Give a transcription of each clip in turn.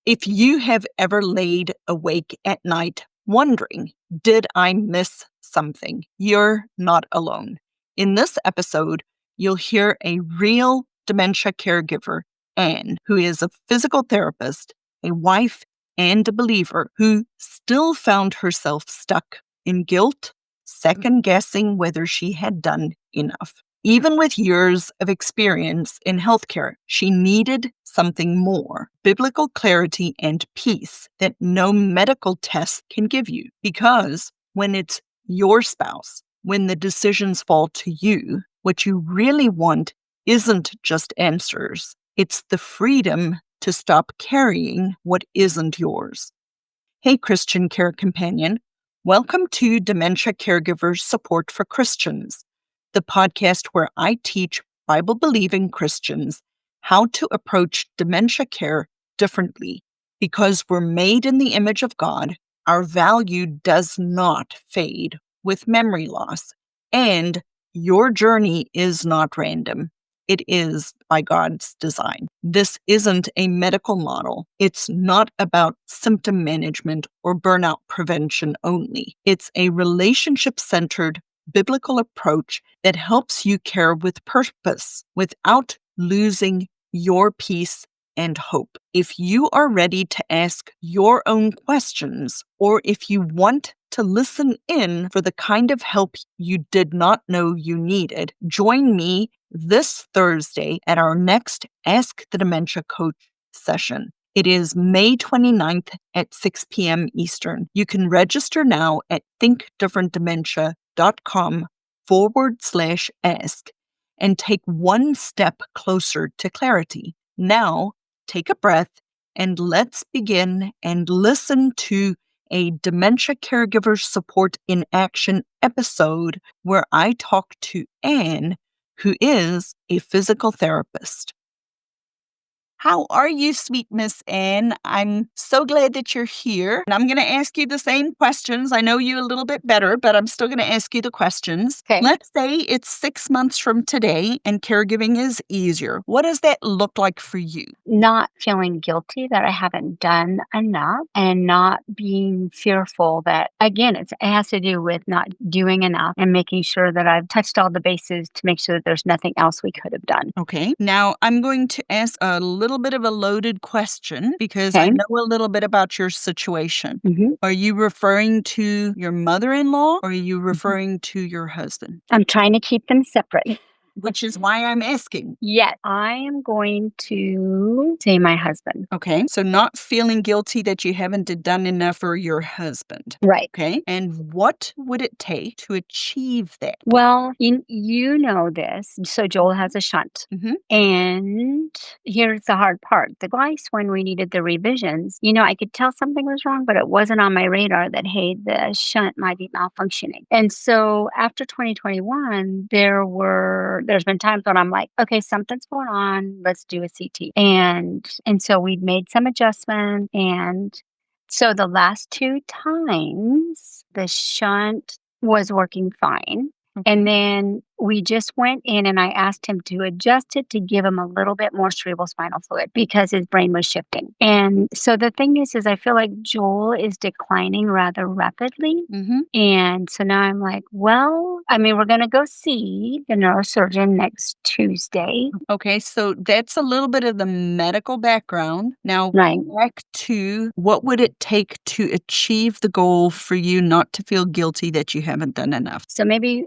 If you have ever laid awake at night wondering, did I miss something? You're not alone. In this episode, you'll hear a real dementia caregiver, Anne, who is a physical therapist, a wife, and a believer who still found herself stuck in guilt, second-guessing whether she had done enough. Even with years of experience in healthcare, she needed something more, biblical clarity and peace that no medical test can give you. Because when it's your spouse, when the decisions fall to you, what you really want isn't just answers. It's the freedom to stop carrying what isn't yours. Hey, Christian Care Companion. Welcome to Dementia Caregivers Support for Christians, the podcast where I teach Bible-believing Christians how to approach dementia care differently. Because we're made in the image of God, our value does not fade with memory loss, and your journey is not random. It is by God's design. This isn't a medical model. It's not about symptom management or burnout prevention only. It's a relationship-centered biblical approach that helps you care with purpose without losing your peace and hope. If you are ready to ask your own questions, or if you want to listen in for the kind of help you did not know you needed, join me this Thursday at our next Ask the Dementia Coach session. It is May 29th at 6 p.m. Eastern. You can register now at thinkdifferentdementia.com/ask and take one step closer to clarity. Now, take a breath and let's begin and listen to a Dementia Caregiver Support in Action episode where I talk to Anne, who is a physical therapist. How are you, sweet Miss Anne? I'm so glad that you're here. And I'm going to ask you the same questions. I know you a little bit better, but I'm still going to ask you the questions. Okay. Let's say it's 6 months from today and caregiving is easier. What does that look like for you? Not feeling guilty that I haven't done enough and not being fearful that, again, it has to do with not doing enough and making sure that I've touched all the bases to make sure that there's nothing else we could have done. Okay. Now I'm going to ask a little bit of a loaded question because I Okay. know a little bit about your situation. Mhm. Are you referring to your mother-in-law or are you referring to your husband? I'm trying to keep them separate. Which is why I'm asking. Yes, I am going to say my husband. Okay. So not feeling guilty that you haven't done enough for your husband. Right. Okay. And what would it take to achieve that? Well, you know this. So Joel has a shunt. Mhm. And here's the hard part. The twice when we needed the revisions, I could tell something was wrong, but it wasn't on my radar that, hey, the shunt might be malfunctioning. And so after 2021, there's been times when I'm like, okay, something's going on. Let's do a CT. And so we'd made some adjustments. And so the last two times, the shunt was working fine. And then we just went in and I asked him to adjust it to give him a little bit more cerebral spinal fluid because his brain was shifting. And so the thing is I feel like Joel is declining rather rapidly. Mhm. And so now I'm like, well, we're going to go see the neurosurgeon next Tuesday. Okay, so that's a little bit of the medical background. Now, Right. back to what would it take to achieve the goal for you not to feel guilty that you haven't done enough? So maybe,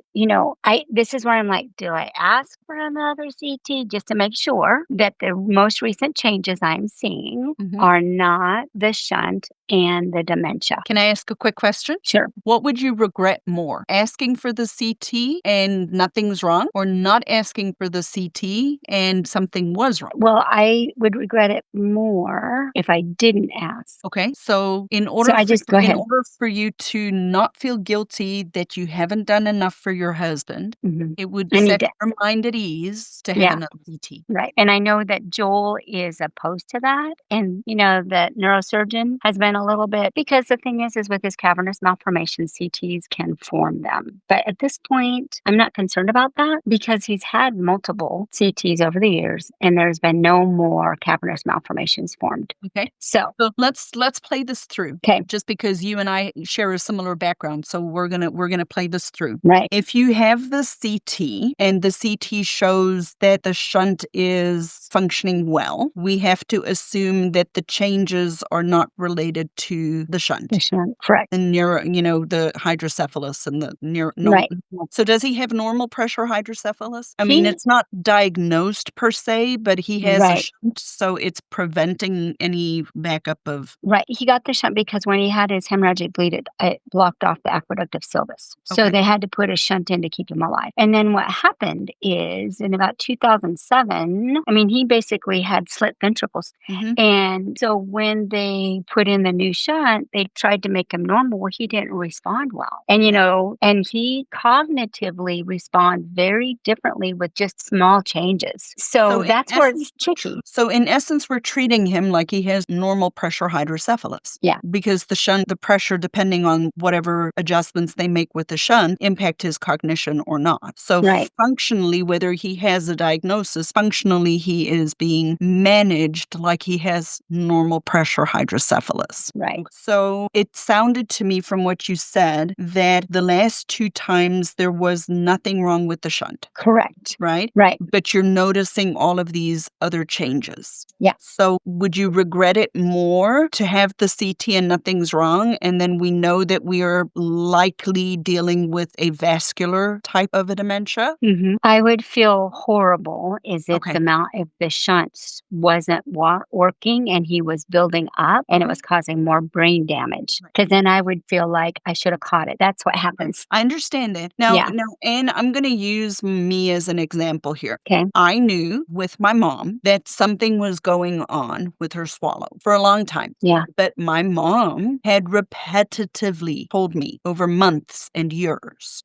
this is where I'm like, do I ask for another CT just to make sure that the most recent changes I'm seeing Mhm. are not the shunt and the dementia? Can I ask a quick question? Sure. What would you regret more? Asking for the CT and nothing's wrong, or not asking for the CT and something was wrong? Well, I would regret it more if I didn't ask. Okay, so in So order go in ahead. order for you to not feel guilty that you haven't done enough for your husband, Mhm. it would I need set to, your mind at ease to have yeah. another CT. Right. And I know that Joel is opposed to that. And, the neurosurgeon has been a little bit because the thing is with his cavernous malformations, CTs can form them. But at this point, I'm not concerned about that because he's had multiple CTs over the years and there's been no more cavernous malformations formed. Okay. So, So let's play this through. okay, Just because you and I share a similar background, so we're gonna play this through. right. If you have the CT and the CT shows that the shunt is functioning well, we have to assume that the changes are not related to the shunt. The shunt, correct. The the hydrocephalus and the Right. So does he have normal pressure hydrocephalus? I mean, He, it's not diagnosed per se, but he has a right. shunt, so it's preventing any backup of. Right, he got the shunt because when he had his hemorrhagic bleed, it blocked off the aqueduct of Silvis. So Okay. they had to put a shunt in to keep him alive. And then what happened is in about 2007, I mean, he basically had slit ventricles. Mhm. And so when they put in the new shunt, they tried to make him normal. Well, he didn't respond well. And, and he cognitively responds very differently with just small changes. So in that's where essence it's tricky. So in essence, we're treating him like he has normal pressure hydrocephalus. Yeah. Because the shunt, the pressure, depending on whatever adjustments they make with the shunt, impact his cognition or not. So Right. functionally, whether he has a diagnosis, functionally he is being managed like he has normal pressure hydrocephalus. Right. So it sounded to me from what you said that the last 2 times there was nothing wrong with the shunt, Correct. right? Right. But you're noticing all of these other changes. Yeah. So would you regret it more to have the CT and nothing's wrong, and then we know that we are likely dealing with a vascular type of a dementia? I would feel horrible is if Okay. if the shunts wasn't working and he was building up and it Mhm. was causing more brain damage. Right. Because then I would feel like I should have caught it. That's what happens. I understand that. Now, Yeah. and I'm going to use me as an example here. Okay. I knew with my mom that something was going on with her swallow for a long time. Yeah. But my mom had repetitively told me over months and years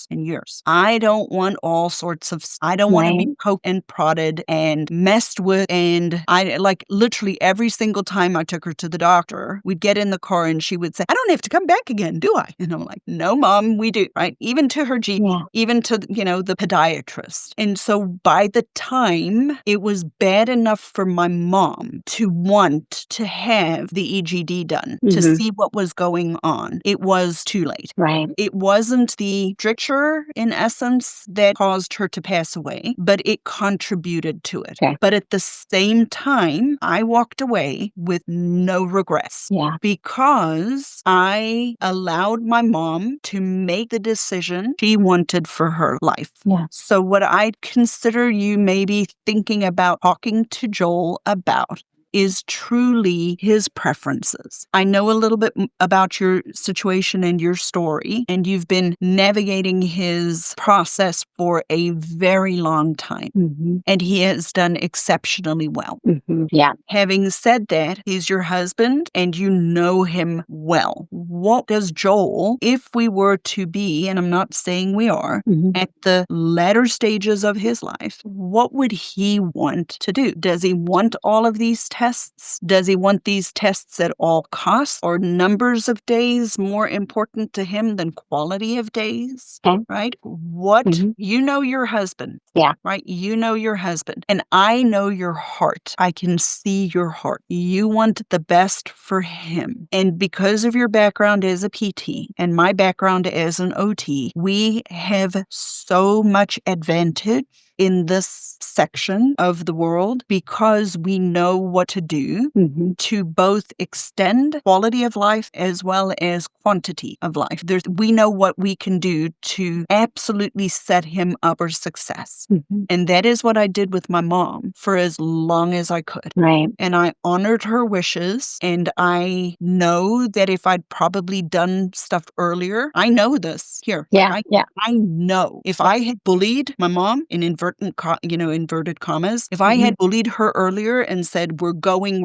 and years, I don't want all sorts of, I don't want to Right. be poked and prodded and messed with. And I like literally every single time I took her to the doctor, we'd get in the car and she would say, I don't have to come back again, do I? And I'm like, no, mom, we do, right? Even to her GP, Yeah. even to, the podiatrist. And so by the time it was bad enough for my mom to want to have the EGD done to see what was going on, it was too late. Right. It wasn't the stricture, in essence, that caused her to pass away, but it contributed to it. Okay. But at the same time, I walked away with no regrets. Yeah. Because I allowed my mom to make the decision she wanted for her life. Yeah. So what I'd consider you maybe thinking about talking to Joel about is truly his preferences. I know a little bit about your situation and your story, and you've been navigating his process for a very long time, and he has done exceptionally well. Yeah. Having said that, he's your husband and you know him well. What does Joel, if we were to be, and I'm not saying we are, at the latter stages of his life, what would he want to do? Does he want all of these tests? Does he want these tests at all costs? Or numbers of days more important to him than quality of days? Okay. Right? What? You know your husband. Yeah. Right? You know your husband. And I know your heart. I can see your heart. You want the best for him. And because of your background as a PT and my background as an OT, we have so much advantage in this section of the world because we know what to do to both extend quality of life as well as quantity of life. We know what we can do to absolutely set him up for success. And that is what I did with my mom for as long as I could. Right. And I honored her wishes. And I know that if I'd probably done stuff earlier, I know this here. Yeah. Yeah. I know if I had bullied my mom in inverted inverted commas. If I had bullied her earlier and said, we're going,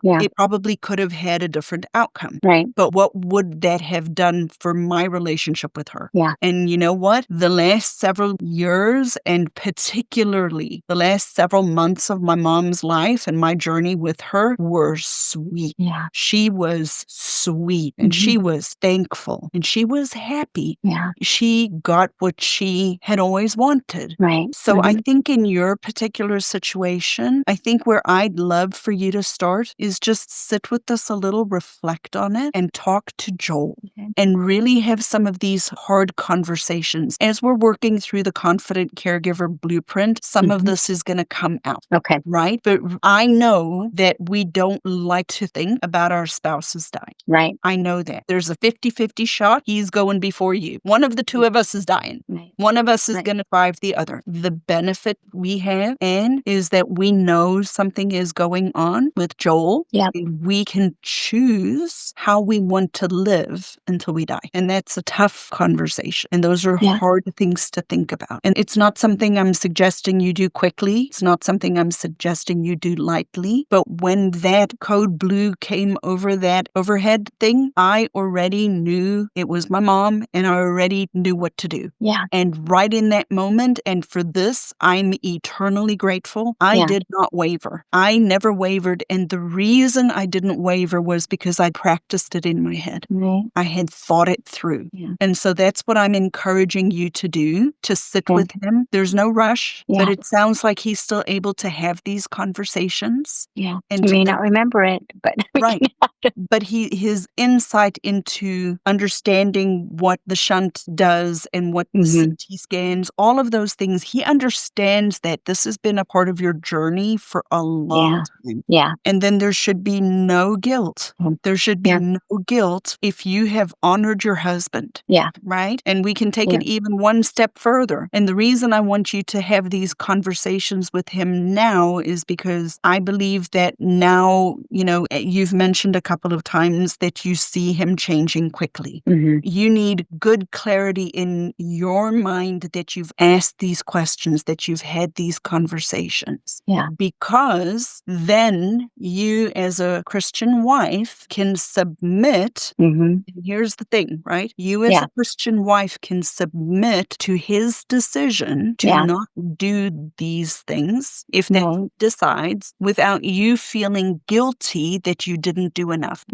Yeah. it probably could have had a different outcome. Right. But what would that have done for my relationship with her? Yeah. And you know what? The last several years, and particularly the last several months of my mom's life and my journey with her, were sweet. Yeah. She was sweet, and she was thankful, and she was happy. Yeah. She got what she had always wanted. Right. So I think in your particular situation, I think where I'd love for you to start is just sit with us a little, reflect on it, and talk to Joel. Okay. And really have some of these hard conversations. As we're working through the Confident Caregiver Blueprint, some of this is going to come out. Okay. Right? But I know that we don't like to think about our spouses dying. Right. I know that. There's a 50-50 shot. He's going before you. One of the two of us is dying. Right. One of us is Right. going to survive the other. The benefit we have, Anne, is that we know something is going on with Joel. Yep. And we can choose how we want to live until we die. And that's a tough conversation. And those are Yeah. hard things to think about. And it's not something I'm suggesting you do quickly. It's not something I'm suggesting you do lightly. But when that code blue came over that overhead thing, I already knew it was my mom, and I already knew what to do. Yeah. And right in that moment, and for this, I'm eternally grateful. I Yeah. did not waver. I never wavered. And the reason I didn't waver was because I practiced it in my head. Right. I had thought it through. Yeah. And so that's what I'm encouraging you to do, to sit Okay. with him. There's no rush, but Yeah. it sounds like he's still able to have these conversations. Yeah. And I to may know- not remember it, but we Right. can have to- But his insight into understanding what the shunt does and what the CT scans, all of those things, he understands that this has been a part of your journey for a long time. Yeah. And then there should be no guilt. There should be Yeah. no guilt if you have honored your husband. Yeah. Right? And we can take Yeah. it even one step further. And the reason I want you to have these conversations with him now is because I believe that now, you've mentioned a couple of times that you see him changing quickly. You need good clarity in your mind that you've asked these questions, that you've had these conversations. Yeah. Because then you, as a Christian wife, can submit. And here's the thing, right? You, as a Christian wife, can submit to his decision to not do these things if that he decides, without you feeling guilty that you didn't do enough.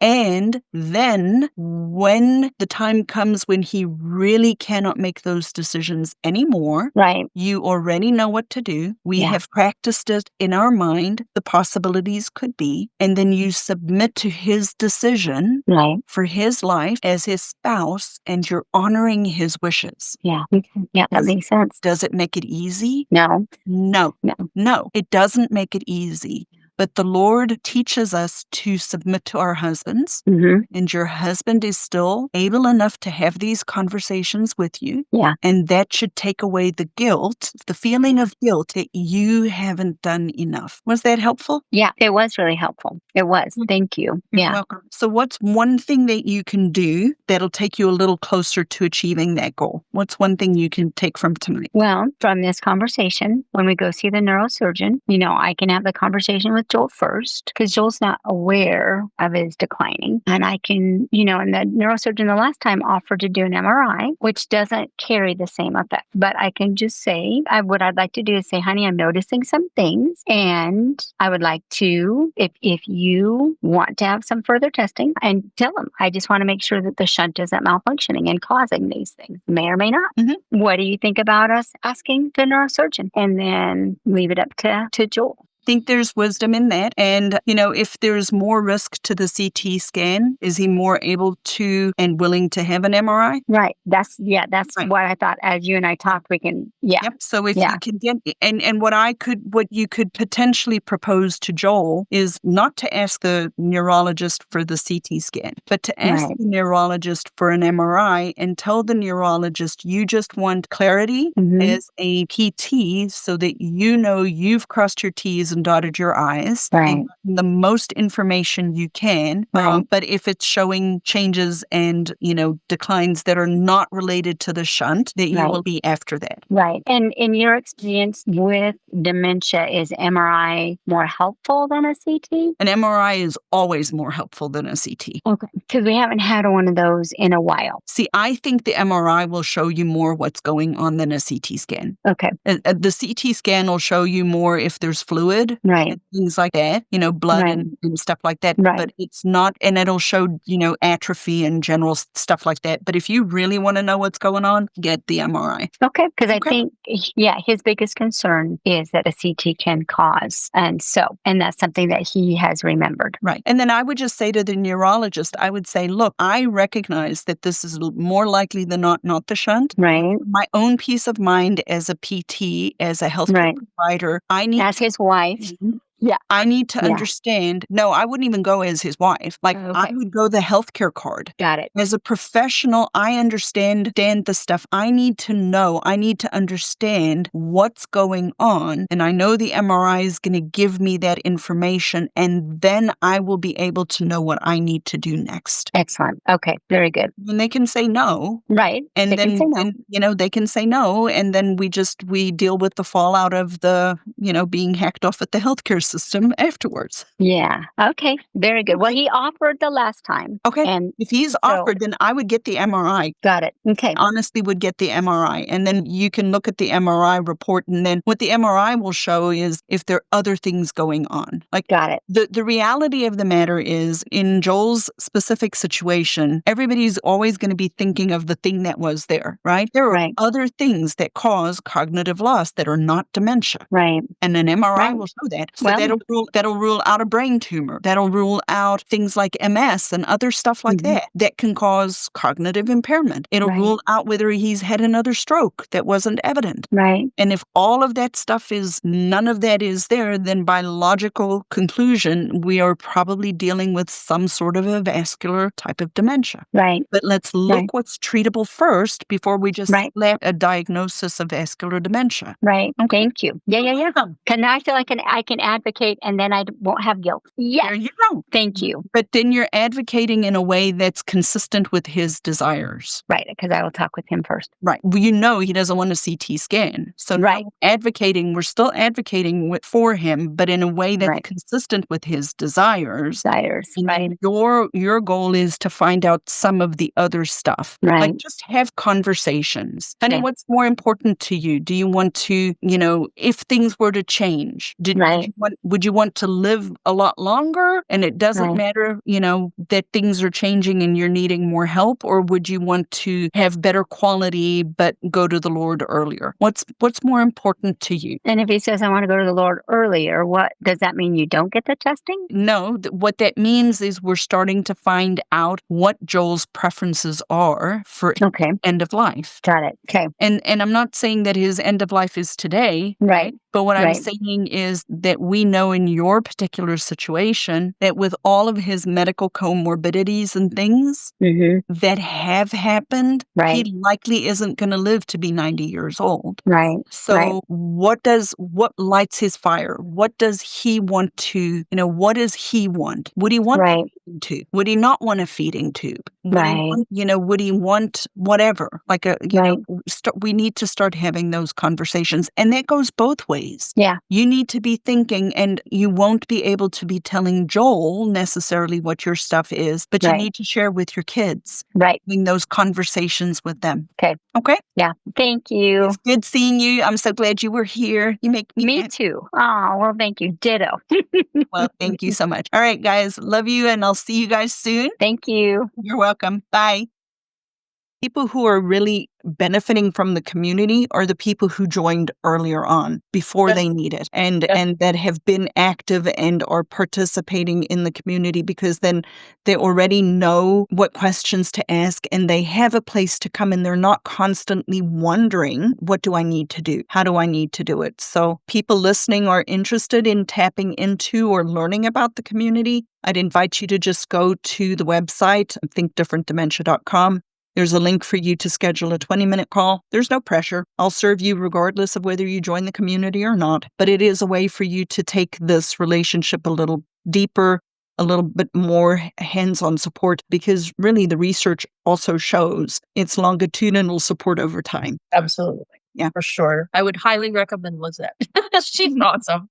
And then when the time comes when he really cannot make those decisions anymore, Right. you already know what to do. We have practiced it in our mind, the possibilities could be, and then you submit to his decision Right. for his life as his spouse, and you're honoring his wishes. Yeah. Okay. Yeah, that makes sense. Does it make it easy? No. No. No. No, it doesn't make it easy. But the Lord teaches us to submit to our husbands, and your husband is still able enough to have these conversations with you. Yeah. And that should take away the guilt, the feeling of guilt that you haven't done enough. Was that helpful? Yeah, it was really helpful. It was. Thank you. You're Yeah. welcome. So what's one thing that you can do that'll take you a little closer to achieving that goal? What's one thing you can take from tonight? Well, from this conversation, when we go see the neurosurgeon, I can have the conversation with Joel first, because Joel's not aware of his declining. And I can, and the neurosurgeon the last time offered to do an MRI, which doesn't carry the same effect. But I can just say, what I'd like to do is say, honey, I'm noticing some things, and I would like to, if you want to have some further testing, and tell him, I just want to make sure that the shunt isn't malfunctioning and causing these things. May or may not. What do you think about us asking the neurosurgeon? And then leave it up to Joel. Think there's wisdom in that. And, if there's more risk to the CT scan, is he more able to and willing to have an MRI? Right. That's Right. what I thought. As you and I talked, we can, Yep. So if you can get, and what you could potentially propose to Joel is not to ask the neurologist for the CT scan, but to ask the neurologist for an MRI, and tell the neurologist you just want clarity as a PT, so that you've crossed your T's and dotted your I's Right. and the most information you can. Right. But if it's showing changes and, declines that are not related to the shunt, that you Right. will be after that. Right. And in your experience with dementia, is MRI more helpful than a CT? An MRI is always more helpful than a CT. Okay. Because we haven't had one of those in a while. See, I think the MRI will show you more what's going on than a CT scan. Okay. The CT scan will show you more if there's fluid Right. and things like that, blood Right. and stuff like that. Right. But it's not, and it'll show, atrophy and general stuff like that. But if you really want to know what's going on, get the MRI. Okay. Because I Okay. think, his biggest concern is that a CT can cause. And that's something that he has remembered. Right. And then I would just say to the neurologist, I would say, look, I recognize that this is more likely than not the shunt. Right. My own peace of mind as a PT, as a healthcare Right. provider, I need As his wife. Yeah. I need to Yeah. understand. No, I wouldn't even go as his wife. Like, I Okay. would go the healthcare card. Got it. As a professional, I understand the stuff. I need to know. I need to understand what's going on. And I know the MRI is going to give me that information. And then I will be able to know what I need to do next. Excellent. Okay. Very good. And they can say no. Right. And They then, can say no. they can say no. And then we deal with the fallout of the, being hacked off at the healthcare system afterwards. Yeah. Okay. Very good. Well, he offered the last time. Okay. And if he's offered, then I would get the MRI. got it. Okay. Honestly would get the MRI. And then you can look at the MRI report. And then what the MRI will show is if there are other things going on. Like, got it. The reality of the matter is, in Joel's specific situation, everybody's always going to be thinking of the thing that was there, right? There are Right. other things that cause cognitive loss that are not dementia. Right. And an MRI Right. will show that. So Well- that'll rule out a brain tumor. That'll rule out things like MS and other stuff like that can cause cognitive impairment. It'll Right. rule out whether he's had another stroke that wasn't evident. Right. And if all of that stuff none of that is there, then by logical conclusion, we are probably dealing with some sort of a vascular type of dementia. Right. But let's look Right. what's treatable first before we just Right. slap a diagnosis of vascular dementia. Right. Okay. Thank you. Yeah. Can I feel like I can advocate and then I won't have guilt. Yes. There you go. Thank you. But then you're advocating in a way that's consistent with his desires. Right. Because I will talk with him first. Right. Well, he doesn't want a CT scan. So Right. we're still advocating for him, but in a way that's Right. consistent with his desires. Desires. And Right. then your goal is to find out some of the other stuff. Right. Like, just have conversations. Honey, Okay. what's more important to you? Do you want to, if things were to change, Right. would you want to live a lot longer? And it doesn't Right. matter, that things are changing and you're needing more help, or would you want to have better quality but go to the Lord earlier? What's more important to you? And if he says, I want to go to the Lord earlier, what does that mean? You don't get the testing? No, what that means is we're starting to find out what Joel's preferences are for Okay. end of life. Got it. Okay. And I'm not saying that his end of life is today. Right. But what I'm Right. saying is that we know in your particular situation that with all of his medical comorbidities and things Mm-hmm. that have happened, Right. he likely isn't going to live to be 90 years old. Right. So Right. what lights his fire? What does he want to, what does he want? Would he want a Right. feeding tube? Would he not want a feeding tube? Would he Right. want, would he want whatever? Like Right. we need to start having those conversations. And that goes both ways. Yeah. You need to be thinking, and you won't be able to be telling Joel necessarily what your stuff is, but you Right. need to share with your kids, Right. having those conversations with them. Okay. Okay? Yeah. Thank you. It's good seeing you. I'm so glad you were here. You make me Me happy. too. Oh, well, thank you. Ditto. Well, thank you so much. All right, guys. Love you, and I'll see you guys soon. Thank you. You're welcome. Bye. People who are really benefiting from the community are the people who joined earlier on before they need it and that have been active and are participating in the community, because then they already know what questions to ask and they have a place to come, and they're not constantly wondering, what do I need to do? How do I need to do it? So people listening are interested in tapping into or learning about the community. I'd invite you to just go to the website, thinkdifferentdementia.com. There's a link for you to schedule a 20-minute call. There's no pressure. I'll serve you regardless of whether you join the community or not. But it is a way for you to take this relationship a little deeper, a little bit more hands-on support, because really the research also shows it's longitudinal support over time. Absolutely. Yeah. For sure. I would highly recommend Lizette. She's awesome.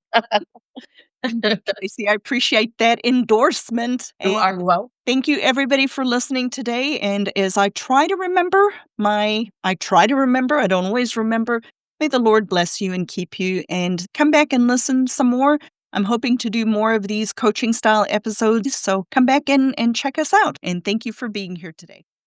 Tracy, I appreciate that endorsement. You And are well. thank you everybody for listening today. And as I try to remember, I don't always remember. May the Lord bless you and keep you, and come back and listen some more. I'm hoping to do more of these coaching style episodes. So come back and check us out. And thank you for being here today.